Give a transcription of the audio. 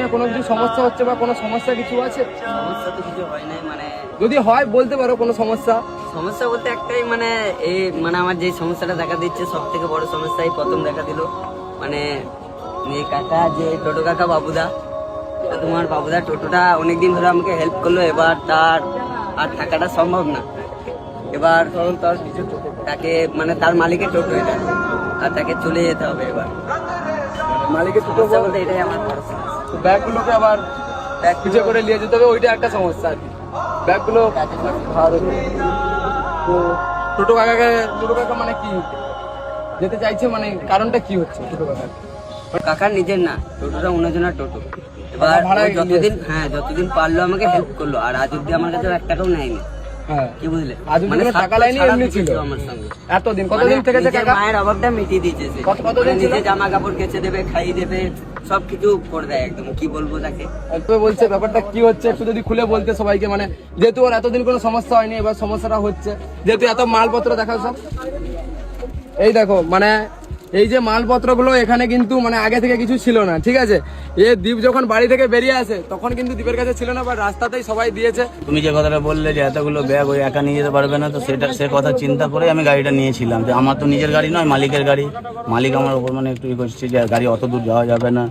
নিয়ে কোনো কিছু সমস্যা হচ্ছে বা কোনো সমস্যা কিছু আছে? সমস্যা তো কিছু হয় নাই, মানে যদি হয় বলতে পারো কোনো সমস্যা। সমস্যা বলতে একটাই, মানে এই মানে আমার যে সমস্যাটা দেখা দিচ্ছে সব থেকে বড় সমস্যাই প্রথম দেখা দিল, মানে এই কাকা যে টোটো কাকা বাবুদা, তো তোমার বাবুদা টোটোটা অনেকদিন ধরে আমাকে হেল্প করলো, এবার তার আর থাকাটা সম্ভব না। এবার কারণ তার নিজের টোটো, তাকে মানে তার মালিকের টোটো এটা, আর তাকে চলে যেতে হবে। এবার মালিকের টোটো সমস্যা বলতে এটাই আমার বড় সমস্যা। ব্যাগগুলোকে আবার ব্যাগ খুঁজে করে নিয়ে যেতে হবে, ওইটা একটা সমস্যা আর কি। ব্যাগগুলো ভালো। তো টোটো কাকা মানে কি যেতে চাইছে, মানে কারণটা কি হচ্ছে টোটো কাকার? কাকার নিজের না, টোটোটা অন্যজনের টোটো। এবার ভাড়া ও যতদিন পারলো আমাকে হেল্প করলো, আর আজ অব্দি আমার কাছে 1 টাকাও নেয়নি। হ্যাঁ, কি বুঝলে, আজ অব্দি কোনো টাকা নেয়নি, এমনি ছিল আমার সঙ্গে। এতদিন। কতদিন থেকে যে নিজের কাকা মায়ের অভাবটা মিটিয়ে দিয়েছে সে। কতদিন ছিল? নিজে জামা কাপড় কেচে দেবে, খাইয়ে দেবে, সবকিছু করে দেয় একদম। কি বলবো তাকে। তবে বলছে ব্যাপারটা কি হচ্ছে একটু যদি খুলে বলতে সবাইকে, মানে যেহেতু ওর এতদিন কোনো সমস্যা হয়নি, এবার সমস্যাটা হচ্ছে যেহেতু এত মালপত্র দেখাও সব। এই দেখো, মানে এই যে মালপত্রগুলো এখানে কিন্তু মানে আগে থেকে কিছু ছিল না, ঠিক আছে? দীপ যখন বাড়ি থেকে বেরিয়ে আসে তখন কিন্তু দীপের কাছে ছিল না, বা রাস্তাতেই সবাই দিয়েছে। তুমি যে কথাটা বললে যে এতগুলো ব্যাগ ওই একা নিয়ে যেতে পারবে না, তো সে কথা চিন্তা করে আমি গাড়িটা নিয়েছিলাম। যে আমার তো নিজের গাড়ি নয়, মালিকের গাড়ি। মালিক আমার ওপর মানে একটু করছে যে গাড়ি অত দূর যাওয়া যাবে না।